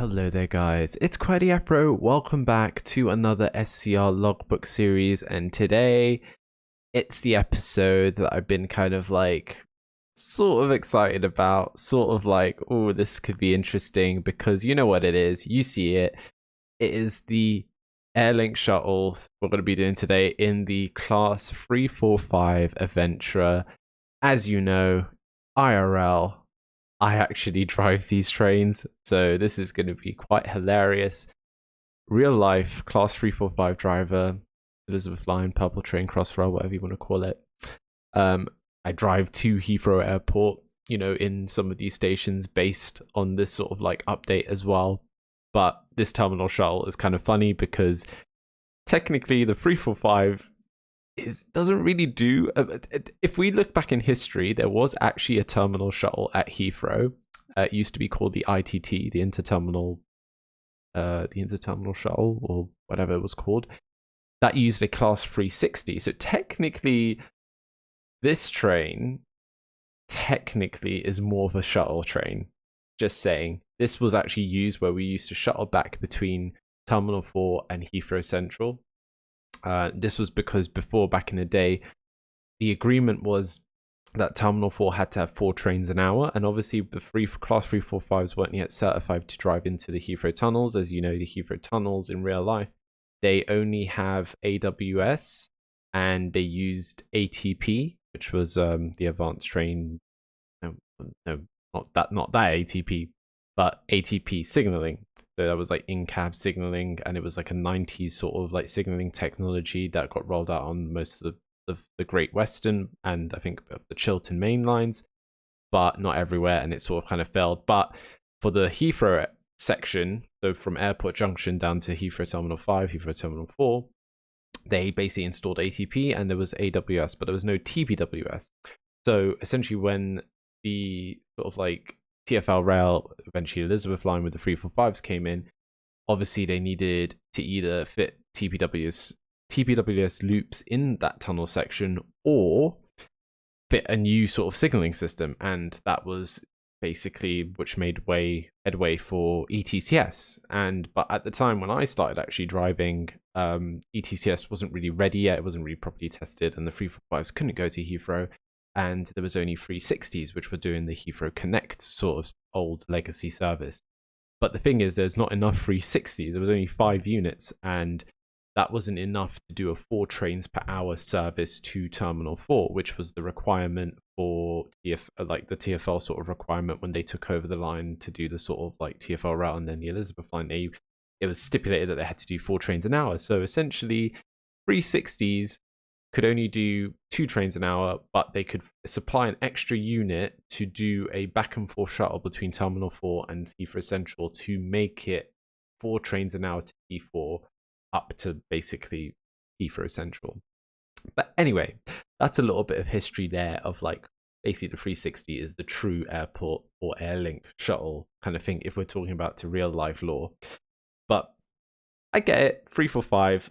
Hello there guys, it's Quaddy Afro. Welcome back to another SCR Logbook series, and today it's the episode that I've been kind of like sort of excited about, sort of like, oh, this could be interesting, because you know what it is, you see it. It is the Airlink shuttle we're going to be doing today in the Class 345 Aventra. As you know, IRL, I actually drive these trains, so this is going to be quite hilarious. Real life Class 345 driver, Elizabeth Line, Purple Train, Crossrail, whatever you want to call it. I drive to Heathrow Airport, you know, in some of these stations based on this sort of like update as well. But this Terminal Shuttle is kind of funny because technically the 345 doesn't really do. If we look back in history, there was actually a Terminal Shuttle at Heathrow. It used to be called the ITT, the Interterminal Shuttle, or whatever it was called. That used a Class 360. So technically, this train technically is more of a shuttle train. Just saying, this was actually used where we used to shuttle back between Terminal 4 and Heathrow Central. This was because before, back in the day, the agreement was that Terminal 4 had to have 4 trains an hour, and obviously the Class 345s weren't yet certified to drive into the Heathrow tunnels. As you know, the Heathrow tunnels in real life, they only have AWS, and they used ATP, which was the advanced train. No, not that ATP, but ATP signaling. So that was like in-cab signaling, and it was like a 90s sort of like signaling technology that got rolled out on most of the Great Western and I think the Chiltern main lines, but not everywhere, and it sort of kind of failed. But for the Heathrow section, so from Airport Junction down to Heathrow Terminal 5, Heathrow Terminal 4, they basically installed ATP and there was AWS, but there was no TPWS. So essentially when the sort of like TfL rail, eventually Elizabeth line with the 345s came in, obviously they needed to either fit TPWS loops in that tunnel section or fit a new sort of signaling system, and that was basically which made headway for ETCS. But at the time when I started actually driving, ETCS wasn't really ready yet, it wasn't really properly tested, and the 345s couldn't go to Heathrow, and there was only 360s which were doing the Heathrow Connect sort of old legacy service. But the thing is, there's not enough 360s. There was only 5 units, and that wasn't enough to do a 4 trains per hour service to Terminal 4, which was the requirement for the TfL sort of requirement when they took over the line to do the sort of like TfL route, and then the Elizabeth line. It was stipulated that they had to do 4 trains an hour. So essentially, 360s could only do 2 trains an hour, but they could supply an extra unit to do a back and forth shuttle between Terminal 4 and Heathrow Central to make it 4 trains an hour to T4 up to basically Heathrow Central. But anyway, that's a little bit of history there of like basically the 360 is the true airport or Airlink shuttle kind of thing if we're talking about to real life lore. But I get it, 345.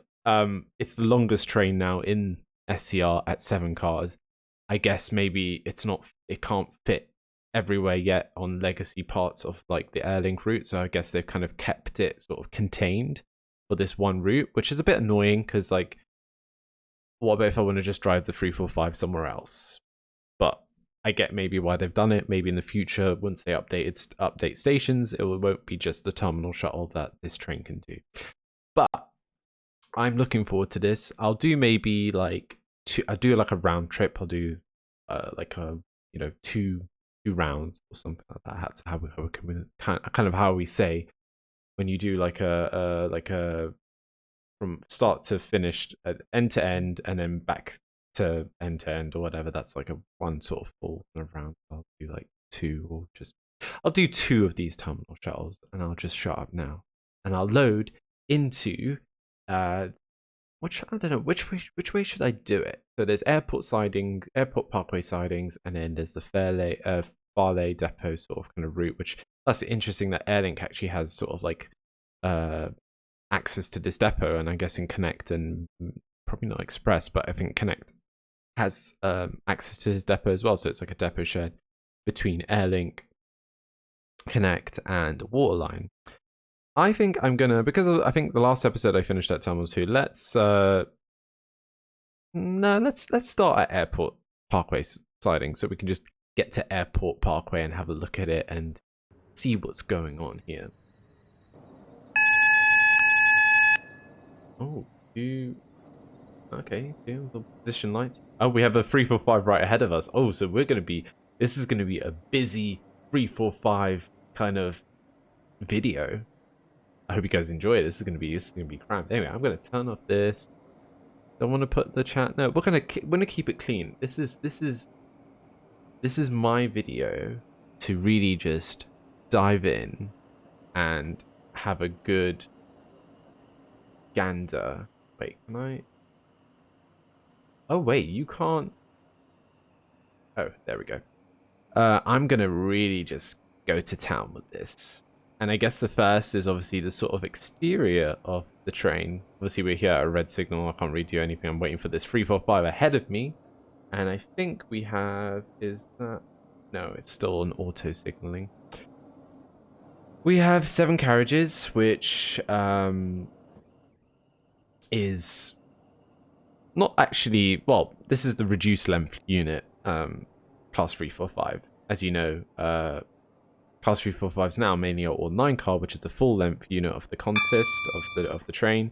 It's the longest train now in SCR at 7 cars. I guess maybe it can't fit everywhere yet on legacy parts of like the Airlink route, so I guess they've kind of kept it sort of contained for this one route, which is a bit annoying because like, what about if I want to just drive the 345 somewhere else? But I get maybe why they've done it. Maybe in the future, once they update stations, it won't be just the Terminal Shuttle that this train can do. But I'm looking forward to this. I'll do maybe like I'll do like a round trip. I'll do like a two rounds or something like that. That's how we kind of how we say when you do like a from start to finish, end to end, and then back to end or whatever. That's like a one sort of full kind of round. I'll do like 2 or I'll do 2 of these Terminal Shuttles, and I'll just shut up now, and I'll load into I don't know which way should I do it. So there's airport parkway sidings, and then there's the Farleigh depot sort of kind of route, which that's interesting that Airlink actually has sort of like access to this depot, and I'm guessing Connect and probably not Express, but I think Connect has access to his depot as well. So it's like a depot shared between Airlink, Connect, and Waterline. I think I'm gonna, because I think the last episode I finished at Terminal 2. Let's no, let's start at Airport Parkway siding, so we can just get to Airport Parkway and have a look at it and see what's going on here. Oh, okay, the position lights. Oh, we have a 345 right ahead of us. Oh, so this is gonna be a busy 345 kind of video. I hope you guys enjoy it. This is gonna be cramped. Anyway, I'm gonna turn off this. Don't want to put the chat. No, we're gonna keep it clean. This is my video to really just dive in and have a good gander. Wait, can I? Oh wait, you can't. Oh, there we go. I'm gonna really just go to town with this. And I guess the first is obviously the sort of exterior of the train. Obviously we're here at a red signal. I can't really do anything. I'm waiting for this 345 ahead of me. And I think we have, is that? No, it's still an auto signaling. We have 7 carriages, which is not actually, well, this is the reduced length unit, class 345. As you know, class 345 is now mainly an all 9 car, which is the full length unit of the consist of the train.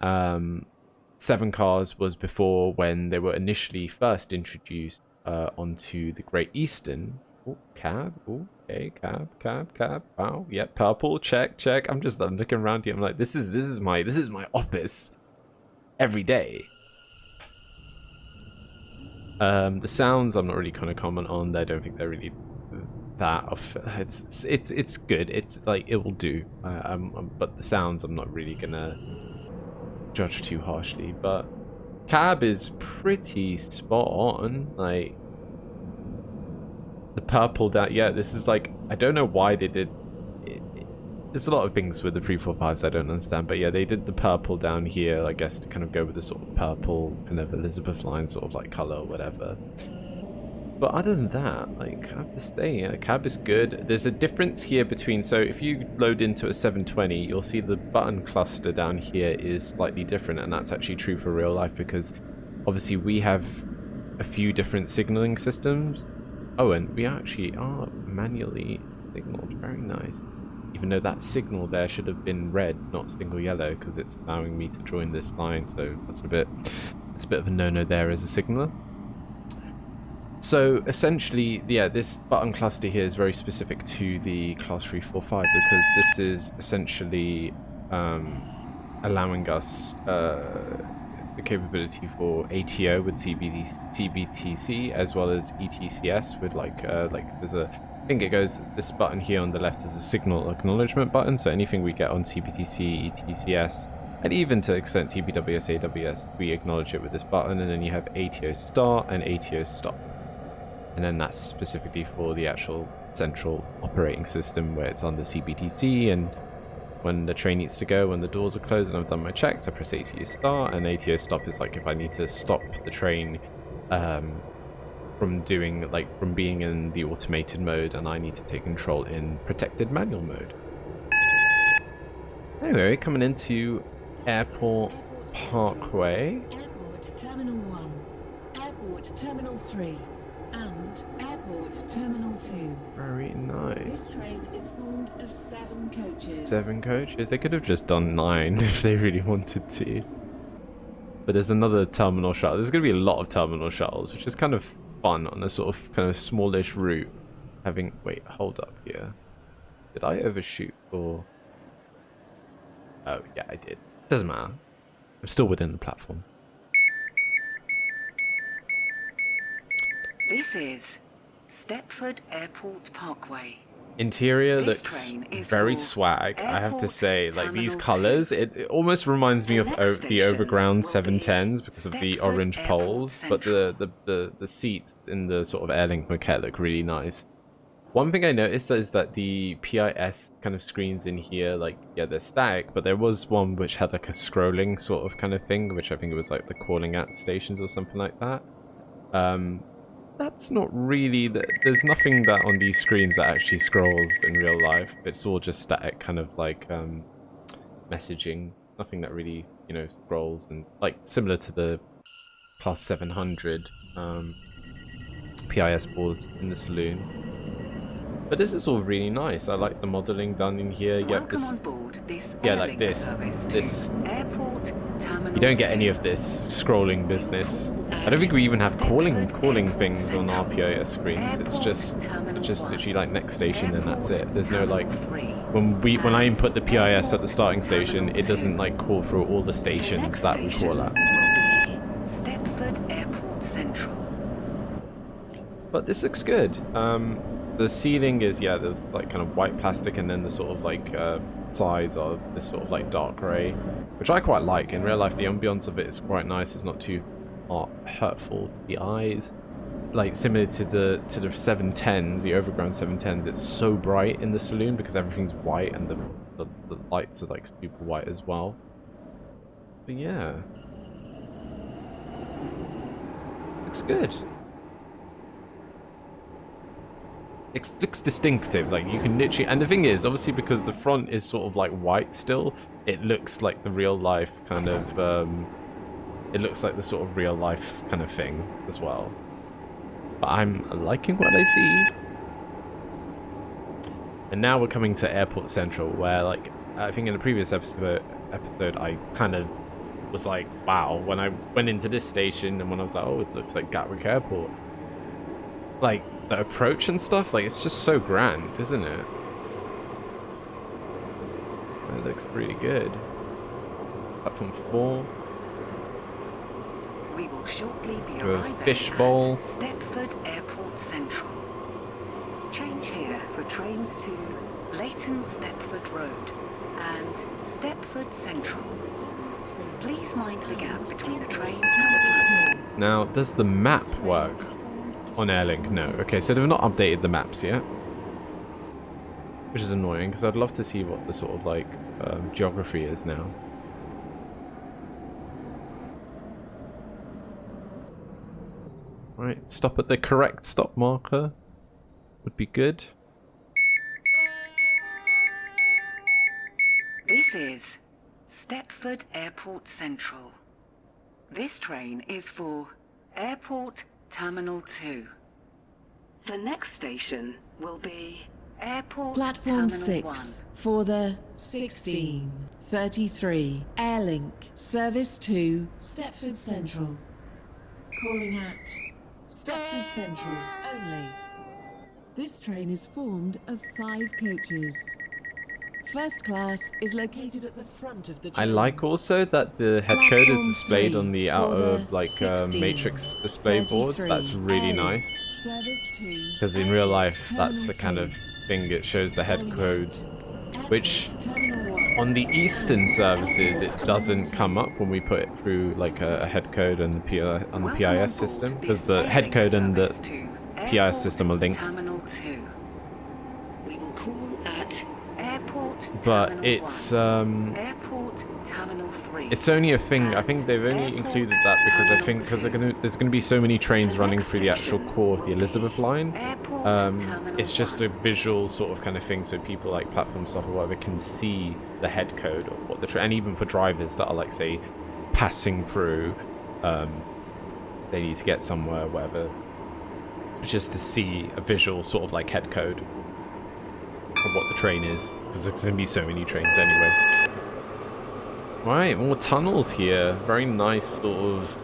7 cars was before when they were initially first introduced onto the Great Eastern. Oh, cab. Oh, okay, cab. Wow, yeah, purple. Check. I'm looking around here. I'm like, this is my office every day. The sounds I'm not really going to comment on. I don't think they're really that off. It's good. It's like it will do. But the sounds I'm not really gonna judge too harshly. But cab is pretty spot on. Like the purple down. Yeah, this is like, I don't know why they did. There's a lot of things with the 345s I don't understand, but yeah, they did the purple down here, I guess, to kind of go with the sort of purple kind of Elizabeth line sort of like color or whatever. But other than that, like, I have to say, yeah, cab is good. There's a difference here between, so if you load into a 720, you'll see the button cluster down here is slightly different, and that's actually true for real life because obviously we have a few different signaling systems. Oh, and we actually are manually signaled. Very nice. Even though that signal there should have been red, not single yellow, because it's allowing me to join this line, so that's a bit of a no-no there as a signaler. So essentially, yeah, this button cluster here is very specific to the Class 345 because this is essentially allowing us the capability for ATO with CBTC as well as ETCS with like there's a, I think it goes, this button here on the left is a signal acknowledgement button, so anything we get on CBTC, ETCS, and even to extent TBWS, AWS, we acknowledge it with this button, and then you have ATO start and ATO stop. And then that's specifically for the actual central operating system where it's on the CBTC, and when the train needs to go, when the doors are closed and I've done my checks, I press ATO start, and ATO stop is like if I need to stop the train from being in the automated mode and I need to take control in protected manual mode. Anyway, coming into Airport Parkway. Airport Terminal 1, Airport Terminal 3, and Airport Terminal 2. Very nice. This train is formed of 7 coaches. 7 coaches? They could have just done 9 if they really wanted to. But there's another terminal shuttle. There's going to be a lot of terminal shuttles, which is kind of fun on a sort of kind of smallish route. Wait, hold up here. Did I overshoot or... Oh, yeah, I did. Doesn't matter. I'm still within the platform. This is Stepford Airport Parkway. Interior looks very swag, I have to say. Like these colors, it almost reminds me of the overground 710s because of the orange poles, but the seats in the sort of Airlink maquette look really nice. One thing I noticed is that the PIS kind of screens in here, like, yeah, they're static, but there was one which had like a scrolling sort of kind of thing, which I think it was like the calling out stations or something like that. That's not really, there's nothing that on these screens that actually scrolls in real life. It's all just static kind of like messaging. Nothing that really, you know, scrolls, and like similar to the Class 700 PIS boards in the saloon. But this is all really nice. I like the modeling done in here. Yep, Welcome this, on board this yeah, like Airlink this. service This, to Airport Terminal you don't get 2. any of this scrolling business. I don't think we even have calling things on our PIS screens. It's just literally like next station and that's it. There's no like when I input the PIS at the starting station, it doesn't like call through all the stations that we call at. Stepford Airport Central. But this looks good. The ceiling is, yeah, there's like kind of white plastic, and then the sort of like sides are this sort of like dark grey, which I quite like. In real life, the ambience of it is quite nice. It's not too hurtful to the eyes. Like similar to the 710s, the overground 710s, it's so bright in the saloon because everything's white and the lights are like super white as well. But yeah, looks good. It looks distinctive, like you can literally, and the thing is, obviously because the front is sort of like white still, it looks like the real life kind of, it looks like the sort of real life kind of thing as well. But I'm liking what I see. And now we're coming to Airport Central, where like, I think in the previous episode I kind of was like, wow, when I went into this station and when I was like, oh, it looks like Gatwick Airport. Like, the approach and stuff, like, it's just so grand, isn't it? It looks pretty good. Platform 4. We will shortly be To a arriving fishbowl. at Stepford Airport Central. Change here for trains to Leighton Stepford Road and Stepford Central. Please mind the gap between the train and the platform. Now, does the map work on Airlink? No. Okay, so they've not updated the maps yet, which is annoying because I'd love to see what the sort of like geography is now. Right, stop at the correct stop marker would be good. This is Stepford Airport Central. This train is for Airport Terminal 2. The next station will be Airport Platform Terminal 6 for the 1633 Airlink service to Stepford Central. Calling at Stepford Central only. This train is formed of 5 coaches. First class is located at the front of the I train. like also that the head code is Platform displayed 3 on the for outer the like matrix display boards. 1633 That's really Airlink nice. service to Because in real life, Terminal that's the kind 2. of thing it shows the head Calling code, at which Airport Terminal 1. on the Eastern services it doesn't come up when we put it through like a head code and the PIS system, because the head code and the PIS system are linked. Terminal 2. We will call at Airport But Terminal it's 1. Airport Terminal 3. it's only a thing. I think they've only included that because I think because there's gonna be so many trains running through the actual core of the Elizabeth line. It's just a visual sort of kind of thing, so people like platform staff or whatever can see the head code of what the train, and even for drivers that are like say passing through, they need to get somewhere, whatever, just to see a visual sort of like head code of what the train is, because there's gonna be so many trains anyway. Right, more tunnels here. Very nice sort of.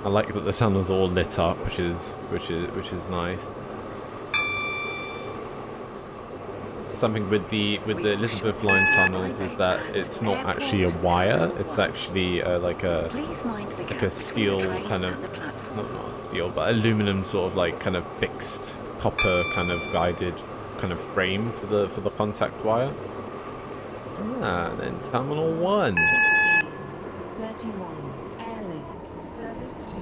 I like that the tunnels are all lit up, which is nice. Something with the Elizabeth line tunnels is that it's not actually a wire. It's actually like a steel kind of, not steel, but aluminum sort of like kind of fixed copper kind of guided kind of frame for the contact wire. Ah, then Terminal 1. 1631 Airlink service to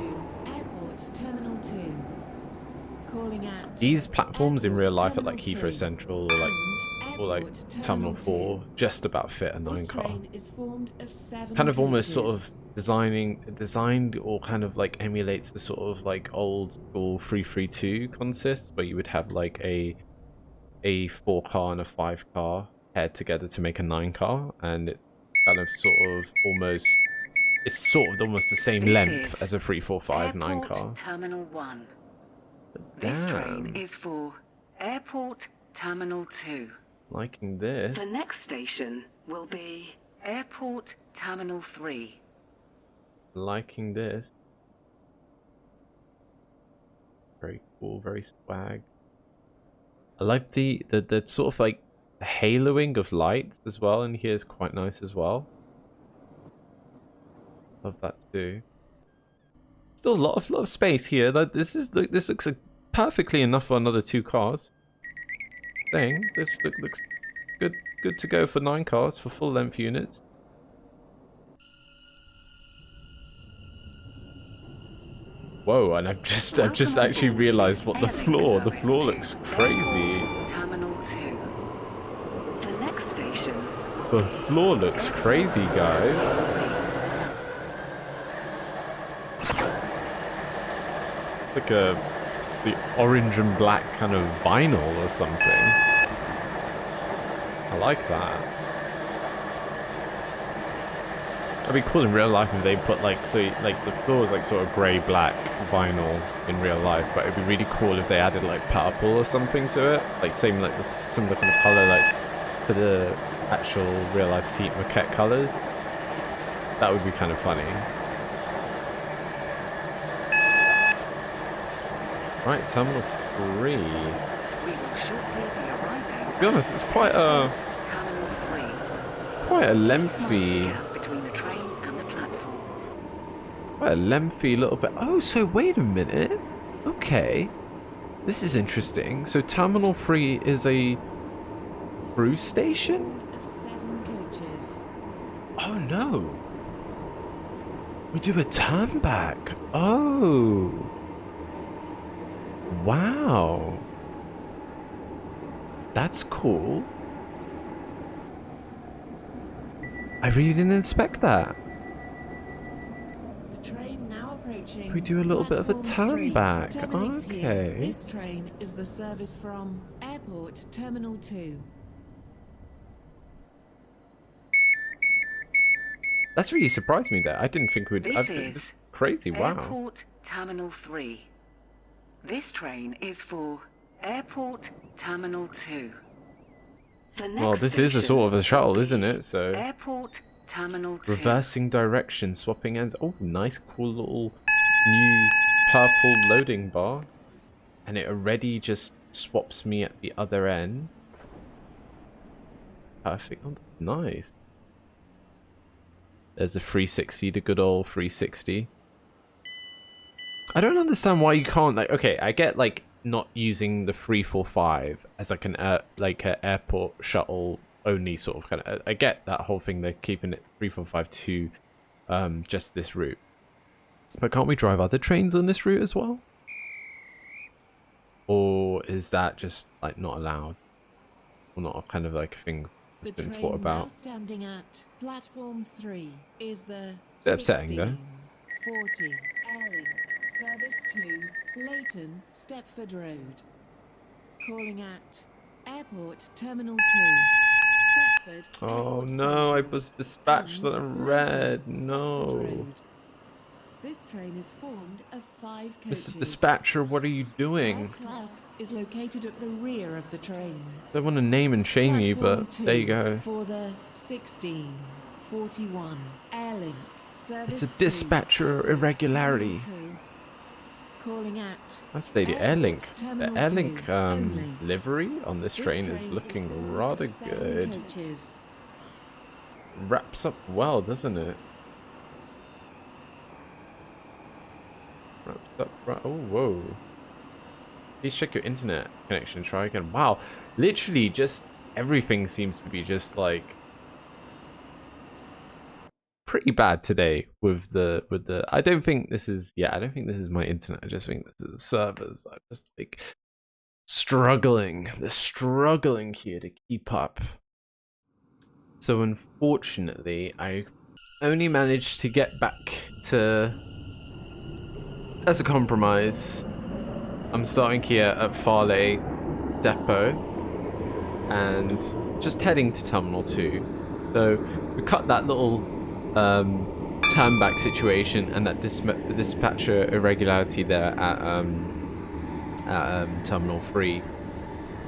Airport Terminal 2. Calling at These platforms in real life at like Terminal Heathrow 3 Central or like and Terminal 4 2. just about fit a 9 This car. train is formed of 7 Kind of almost sort coaches. of designed or kind of like emulates the sort of like old school 332 consists, where you would have like a 4 car and a 5 car paired together to make a 9 car, and kind of sort of almost, it's sort of almost the same This length is as a 345-9 Airport car. Terminal 1. This train Damn. is for Airport Terminal 2. Liking this. The next station will be Airport Terminal 3. Liking this. Very cool, very swag. I like the sort of like haloing of lights as well, and here is quite nice as well. Love that too. Still a lot of space here. Like this looks like perfectly enough for another 2 cars. Dang, this looks good to go for 9 cars for full length units. Whoa, and I've just actually realized what the floor looks crazy. Terminal 2. The next station. The floor looks crazy, guys. Like the orange and black kind of vinyl or something. I like that. That'd be cool in real life if they put like, so like the floor is like sort of grey black vinyl in real life, but it'd be really cool if they added like purple or something to it, like same like the similar kind of color like to the actual real life seat maquette colors. That would be kind of funny. Right, Terminal 3. We will shortly be arriving. To be honest, it's quite a lengthy. Between the train and the platform. Quite a lengthy little bit. Oh, so wait a minute. Okay, this is interesting. So Terminal 3 is a through station. Of 7 coaches. Oh no. We do a turn back. Oh. Wow. That's cool. I really didn't expect that. The train now approaching. We do a little bit of a platform turn 3 back. terminates here. Okay. This train is the service from Airport Terminal 2. That's really surprised me there. I didn't think we'd. This is crazy. Wow. Airport Terminal 3. This train is for Airport Terminal 2. The next Well, this is a station sort of a shuttle, will isn't be it? So Airport Terminal 2. reversing direction, swapping ends. Oh, nice, cool little new purple loading bar, and it already just swaps me at the other end. Perfect. Oh, that's nice. There's a 360, the good old 360. I don't understand why you can't, like, okay, I get like not using the 345 as like an airport shuttle only sort of kind of, I get that whole thing, they're keeping it 345 to just this route. But can't we drive other trains on this route as well? Or is that just like not allowed? Or not a kind of like a thing that's been thought about? Now standing at platform 3 is the Bit upsetting, though. 1640 Airlink service to Leighton Stepford Road. Calling at Airport Terminal 2. Stepford. Oh Airport no, I Central, was dispatched and on Leighton, red. Stepford No. Road. This train is formed of 5 coaches. Mr. Dispatcher, what are you doing? First class is located at the rear of the train. I don't want to name and shame you, Platform but 2 there you go. For the 1641 Airlink service. It's a dispatcher to irregularity. Terminal 2. Calling at That's the Airport Airlink. The Terminal 2 Airlink only. livery on this train is formed looking of rather 7 good. coaches. Wraps up well, doesn't it? Wraps up right. Oh, whoa. Please check your internet connection. Try again. Wow. Literally just everything seems to be just like pretty bad today with the I don't think this is I don't think this is my internet. I just think this is the servers that are just like struggling. They're struggling here to keep up. So unfortunately, I only managed to get back to, as a compromise, I'm starting here at Farleigh Depot and just heading to Terminal 2. So we cut that little turn back situation and that dispatcher irregularity there at Terminal 3,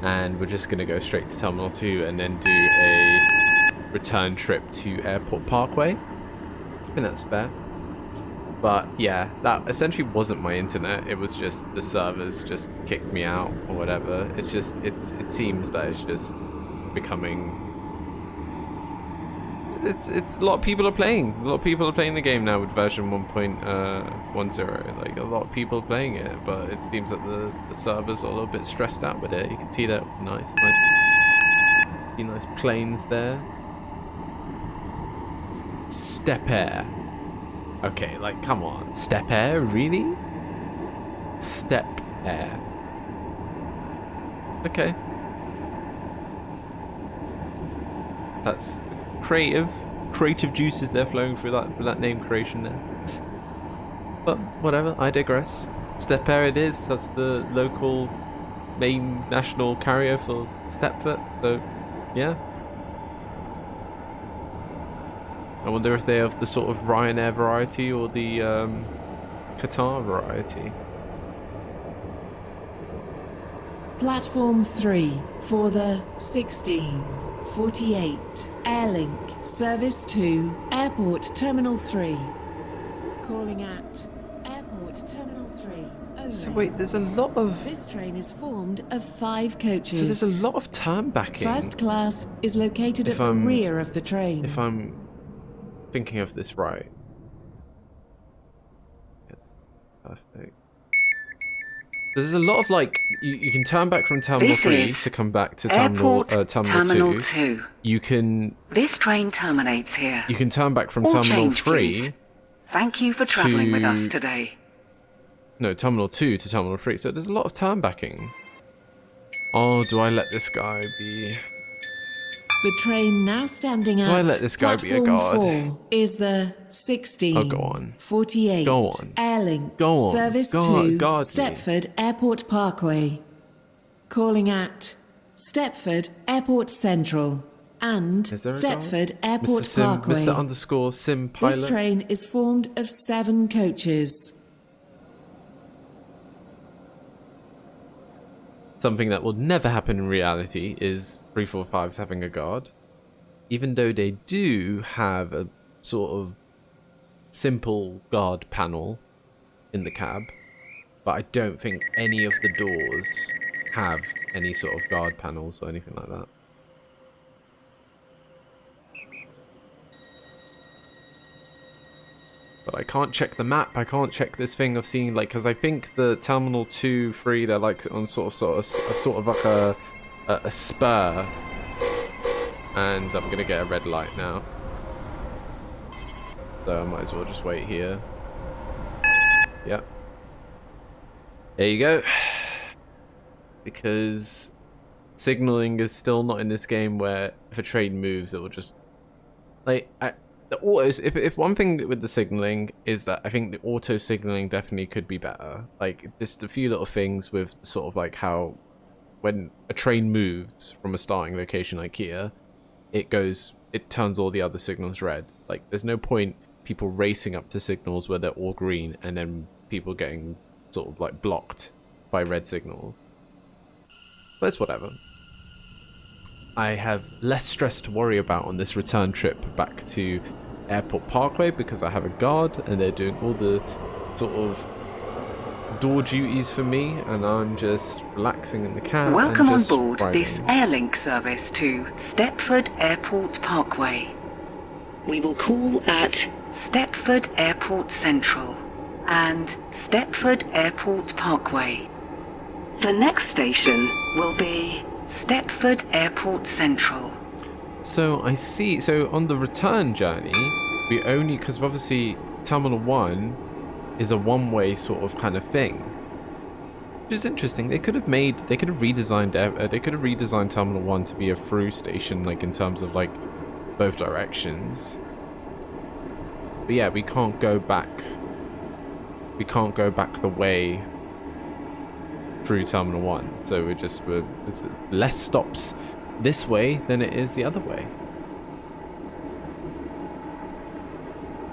and we're just gonna go straight to Terminal 2 and then do a return trip to Airport Parkway. I think that's fair. But yeah, that essentially wasn't my internet. It was just the servers just kicked me out or whatever. It's just it seems that it's just becoming. It's a lot of people are playing. A lot of people are playing the game now with version 1.10. Like a lot of people are playing it, but it seems that the servers are a little bit stressed out with it. You can see that nice planes there. Step Air. Okay, like, come on. Step Air? Really? Step Air. Okay. That's creative juices there flowing through that name creation there. But, whatever, I digress. Step Air it is. That's the local main national carrier for Stepford. So, yeah. I wonder if they have the sort of Ryanair variety or the Qatar variety. Platform 3 for the 1648 Airlink Service to Airport Terminal 3. Calling at Airport Terminal 3 only. So wait, there's a lot of... This train is formed of 5 coaches. So there's a lot of turn backing. First class is located at the rear of the train. If I'm thinking of this right. Yeah, perfect. There's a lot of like you can turn back from Terminal 3 to come back to Terminal 2. You can. This train terminates here. You can turn back from Terminal 3. Please. Thank you for travelling with us today. No, Terminal 2 to Terminal 3. So there's a lot of turn backing. Oh, do I let this guy be? The train now standing at I let this guy be a god? 4 is the 1648 Airlink Service to Stepford Airport Parkway. Calling at Stepford Airport Central and Stepford Airport Parkway. Mr._Sim Pilot. This train is formed of 7 coaches. Something that will never happen in reality is 345s having a guard. Even though they do have a sort of simple guard panel in the cab. But I don't think any of the doors have any sort of guard panels or anything like that. But I can't check the map. I can't check this thing of seeing like, because I think the Terminal 2, 3, they're like on sort of like a spur, and I'm gonna get a red light now, so I might as well just wait here. Yep. There you go. Because signaling is still not in this game, where if a train moves, it will just like the autos, if one thing with the signaling is that I think the auto signaling definitely could be better. Like just a few little things with sort of like how when a train moves from a starting location like here, it turns all the other signals red. Like there's no point people racing up to signals where they're all green and then people getting sort of like blocked by red signals. But it's whatever. I have less stress to worry about on this return trip back to Airport Parkway because I have a guard and they're doing all the sort of door duties for me, and I'm just relaxing in the cab. Welcome and on board riding. This Airlink service to Stepford Airport Parkway. We will call at Stepford Airport Central and Stepford Airport Parkway. The next station will be Stepford Airport Central. So I see, so on the return journey, we only, because obviously Terminal 1 is a one-way sort of kind of thing. Which is interesting. They could have redesigned Terminal 1 to be a through station, like in terms of like both directions. But yeah, we can't go back. We can't go back the way through Terminal 1. So there's less stops this way than it is the other way.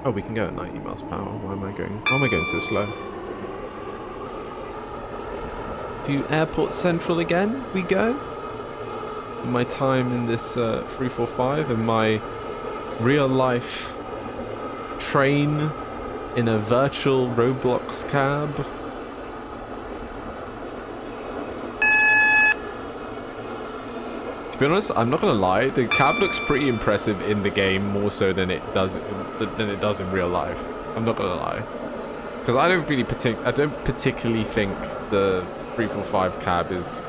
Oh, we can go at 90 miles per hour. Why am I going so slow? To Airport Central again, we go. My time in this 345 and my real life train in a virtual Roblox cab. To be honest, I'm not gonna lie, the cab looks pretty impressive in the game, more so than it does in real life. I'm not gonna lie, because I don't particularly think the 345 cab is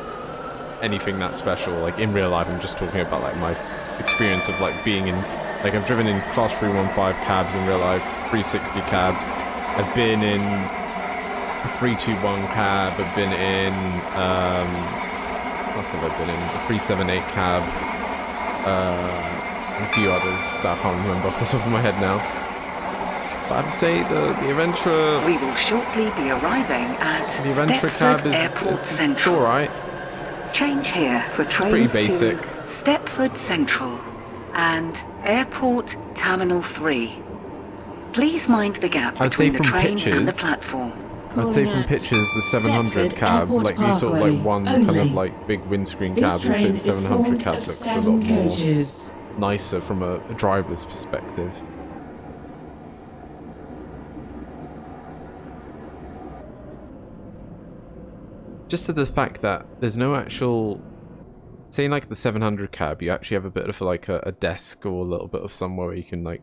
anything that special. Like in real life, I'm just talking about like my experience of like being in, like I've driven in class 315 cabs in real life, 360 cabs. I've been in a 321 cab. I've been in what else have I been in? A 378 cab. And a few others that I can't remember off the top of my head now. But I'd say the Aventra. We will shortly be arriving at The Aventra cab is it's all right. Change here for trains Pretty basic. to Stepford Central and Airport Terminal 3. Please mind the gap I'd say between the from train and the pictures- platform. I'd say from pictures, the 700 Stepford cab, Airport like these sort of like Parkway one kind of only. like big windscreen This cabs, I'd say train the is 700 formed cab of looks a 7 lot more coaches. nicer from a driver's perspective. Just to the fact that there's no actual, say like the 700 cab, you actually have a bit of like a desk or a little bit of somewhere where you can like,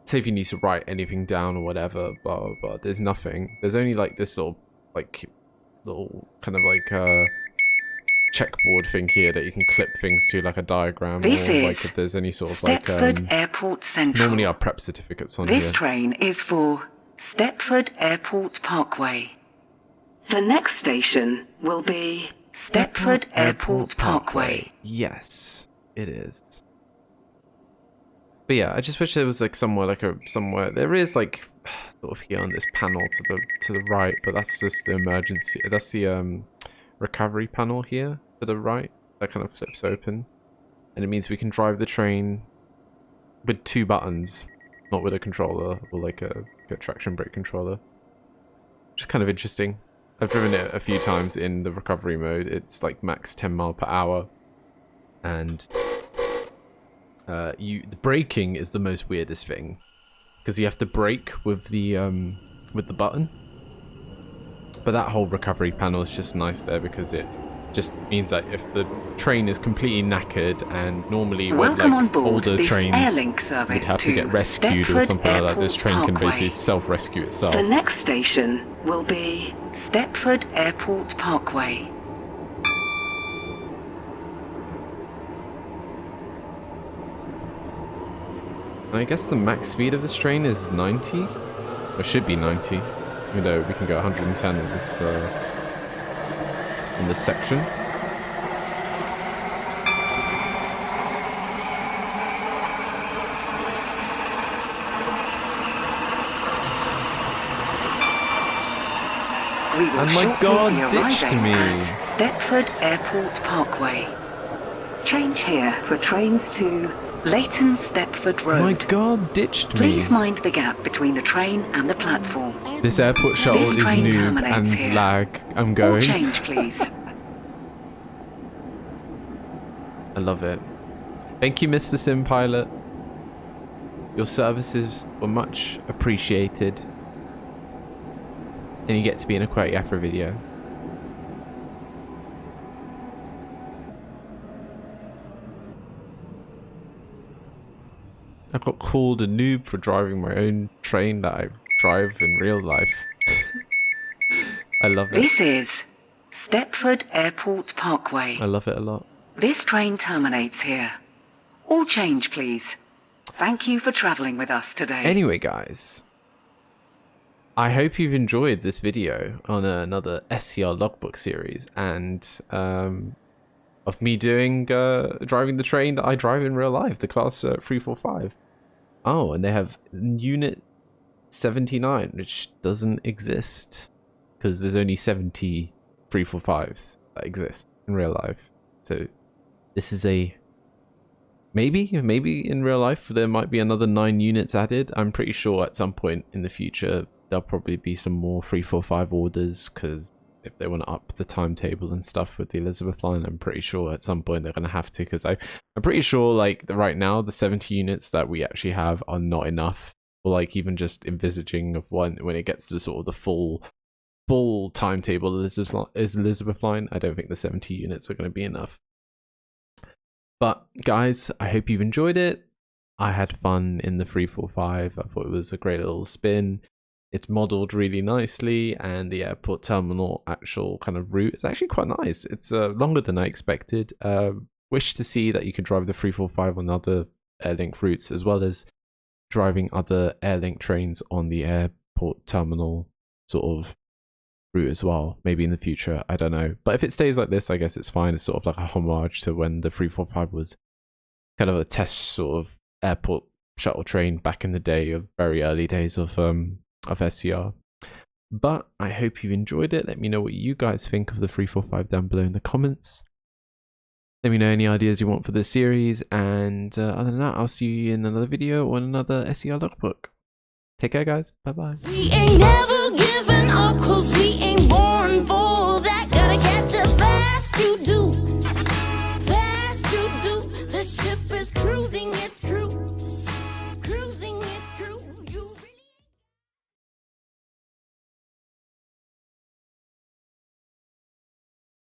say if you need to write anything down or whatever, but there's nothing. There's only like this little kind of like checkboard thing here that you can clip things to, like a diagram, This or is like if there's any sort of like Stepford Airport Central. normally our prep certificates on This here. train is for Stepford Airport Parkway. The next station will be Stepford Airport Parkway. Yes, it is. But yeah, I just wish there was like somewhere there is like sort of here on this panel to the right, but that's just the emergency. That's the recovery panel here to the right. That kind of flips open, and it means we can drive the train with 2 buttons, not with a controller or like a traction brake controller. Which is kind of interesting. I've driven it a few times in the recovery mode. It's like max 10 mile per hour, and the braking is the most weirdest thing, because you have to brake with the button. But that whole recovery panel is just nice there, because it just means that if the train is completely knackered, and normally with Welcome on like board older this trains Airlink service you'd have to get to rescued or Stepford something like that, this Airport train can Parkway. basically self-rescue itself. The next station will be Stepford Airport Parkway. I guess the max speed of this train is 90, or should be 90, even though we can go 110 in this section. We will And my shortly God, be ditched arriving me. at Stepford Airport Parkway. Change here for trains to Leighton Stepford Road. My God, ditched me. Please mind the gap between the train and the platform. This airport shuttle This is train noob terminates and here. lag. I'm All going. change, please. I love it. Thank you, Mr. Sim Pilot. Your services were much appreciated. And you get to be in a Quite Afro video. I got called a noob for driving my own train that I drive in real life. I love it. This is Stepford Airport Parkway. I love it a lot. This train terminates here. All change, please. Thank you for travelling with us today. Anyway, guys, I hope you've enjoyed this video on another SCR Logbook series, and of me doing driving the train that I drive in real life, the class 345. Oh, and they have Unit 79, which doesn't exist because there's only 70 345s that exist in real life. So this is a maybe in real life there might be another 9 units added. I'm pretty sure at some point in the future there'll probably be some more 345 orders, because if they want to up the timetable and stuff with the Elizabeth line, I'm pretty sure at some point they're going to have to, because I'm pretty sure like right now the 70 units that we actually have are not enough, or like even just envisaging of when it gets to sort of the full timetable Elizabeth line, I don't think the 70 units are going to be enough. But guys, I hope you've enjoyed it. I had fun in the 345. I thought it was a great little spin. It's modeled really nicely, and the airport terminal actual kind of route is actually quite nice. It's longer than I expected. Wish to see that you can drive the 345 on other Airlink routes, as well as driving other Airlink trains on the airport terminal sort of route as well. Maybe in the future, I don't know. But if it stays like this, I guess it's fine. It's sort of like a homage to when the 345 was kind of a test sort of airport shuttle train back in the day, of very early days of SCR. But I hope you've enjoyed it. Let me know what you guys think of the 345 down below in the comments. Let me know any ideas you want for this series, and other than that, I'll see you in another video or another SCR logbook. Take care, guys. Bye bye. We ain't never giving up, 'cause we ain't born